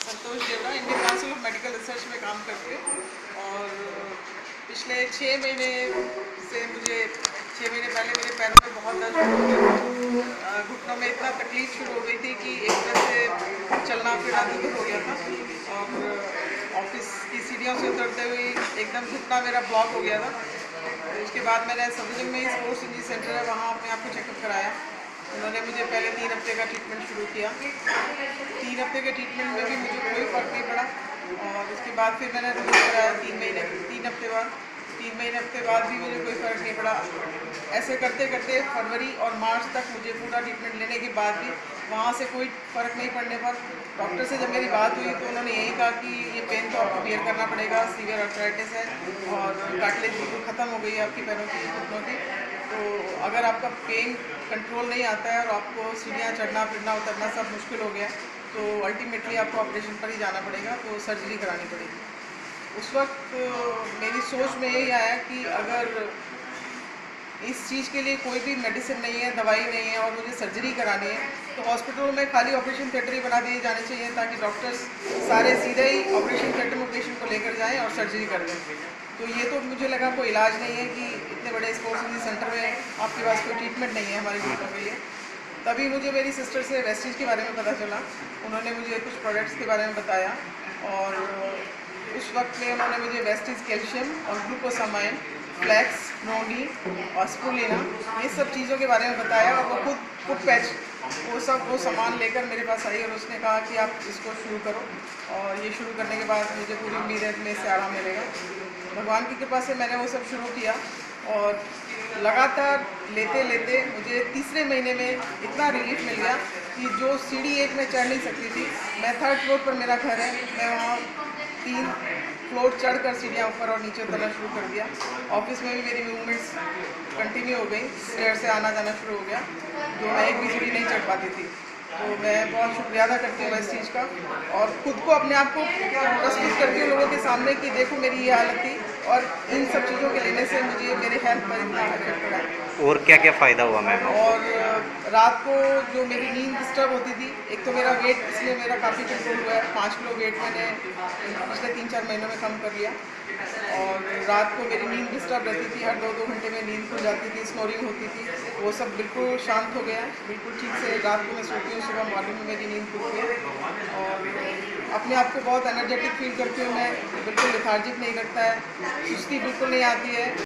Santosh Devda, Indian Council of Medical Research में काम करते हैं। और पिछले 6 महीने से मुझे 6 महीने पहले मेरे पैरों में बहुत दर्द शुरू हो गया था। घुटनों में इतना तकलीफ शुरू हो गई थी कि एक तरह से चलना फिरना दूर हो गया था। और ऑफिस की सीढ़ियों से उतरते हुए एकदम घुटना मेरा ब्लॉक हो गया था। तो उसके बाद मैंने सफदरजंग में स्पोर्ट्स इंजरी सेंटर है, वहाँ अपने आप को चेकअप कराया। उन्होंने मुझे पहले 3 हफ्ते का ट्रीटमेंट शुरू किया। 3 हफ्ते के ट्रीटमेंट में भी मुझे कोई फ़र्क नहीं पड़ा। और उसके बाद फिर मैंने रिव्यू कराया 3 हफ्ते बाद। 3 हफ्ते बाद भी मुझे कोई फ़र्क नहीं पड़ा। ऐसे करते करते फरवरी और मार्च तक मुझे पूरा ट्रीटमेंट लेने के बाद भी वहाँ से कोई फ़र्क नहीं पड़ने पर डॉक्टर से जब मेरी बात हुई तो उन्होंने यही कहा कि ये पेन तो आपको बियर करना पड़ेगा, सीवियर आर्थराइटिस है और कार्टिलेज बिल्कुल ख़त्म हो गई है आपकी पैरों की, घुटनों की। तो अगर आपका पेन कंट्रोल नहीं आता है और आपको सीढ़ियाँ चढ़ना फिरना उतरना सब मुश्किल हो गया तो अल्टीमेटली आपको ऑपरेशन पर ही जाना पड़ेगा, तो सर्जरी करानी पड़ेगी। उस वक्त मेरी सोच में यही आया कि अगर इस चीज़ के लिए कोई भी मेडिसिन नहीं है, दवाई नहीं है और मुझे सर्जरी करानी है तो हॉस्पिटलों में खाली ऑपरेशन थिएटर ही बना दिए जाने चाहिए ताकि डॉक्टर्स सारे सीधे ही ऑपरेशन थिएटर में पेशेंट को लेकर जाएं और सर्जरी कर दें। तो ये तो मुझे लगा कोई इलाज नहीं है कि इतने बड़े स्पोर्ट्स इंजरी सेंटर में आपके पास कोई ट्रीटमेंट नहीं है हमारे घुटनों के लिए। तभी मुझे मेरी सिस्टर से वेस्टीज के बारे में पता चला। उन्होंने मुझे कुछ प्रोडक्ट्स के बारे में बताया और उस वक्त में उन्होंने मुझे वेस्टीज कैल्शियम और ग्लूकोसामाइन, फ्लैक्स, नोनी और स्पुलिना ये सब चीज़ों के बारे में बताया। और वो खुद फुट पैच वो सामान लेकर मेरे पास आई और उसने कहा कि आप इसको शुरू करो। और ये शुरू करने के बाद मुझे पूरी उम्मीद है कि इससे आराम मिलेगा। भगवान की कृपा से मैंने वो सब शुरू किया और लगातार लेते लेते मुझे तीसरे महीने में इतना रिलीफ मिल गया कि जो सीढ़ी एक में चढ़ नहीं सकती थी, मैं 3rd फ्लोर पर मेरा घर है, मैं वहाँ 3 फ्लोर चढ़कर सीढ़ियाँ ऊपर और नीचे उतरना शुरू कर दिया। ऑफिस में भी मेरी मूवमेंट्स कंटिन्यू हो गई, स्टेयर से आना जाना शुरू हो गया, जो मैं एक भी सीढ़ी नहीं चढ़ पाती थी। तो मैं बहुत शुक्रिया अदा करती हूँ इस चीज़ का और ख़ुद को अपने आप को प्रस्तुत करती हूँ लोगों के सामने कि देखो मेरी ये हालत थी और इन सब चीज़ों के लेने से मुझे मेरे हेल्थ पर इतना इफेक्ट पड़ा। और क्या क्या फ़ायदा हुआ मैम? और रात को जो मेरी नींद डिस्टर्ब होती थी, एक तो मेरा वेट इसलिए मेरा काफ़ी कंट्रोल हुआ है, 5 किलो वेट मैंने पिछले 3-4 महीनों में कम कर लिया। और रात को मेरी नींद डिस्टर्ब रहती थी, हर 2-2 घंटे में नींद खुल जाती थी, स्नोरिंग होती थी, वो सब बिल्कुल शांत हो गया है। बिल्कुल ठीक से रात को मैं सोती हूँ, सुबह मॉर्निंग में मेरी नींद खुलती है और अपने आप को बहुत एनर्जेटिक फील करती हूँ मैं, बिल्कुल लेथार्जिक नहीं लगता है, सुस्ती बिल्कुल नहीं आती है।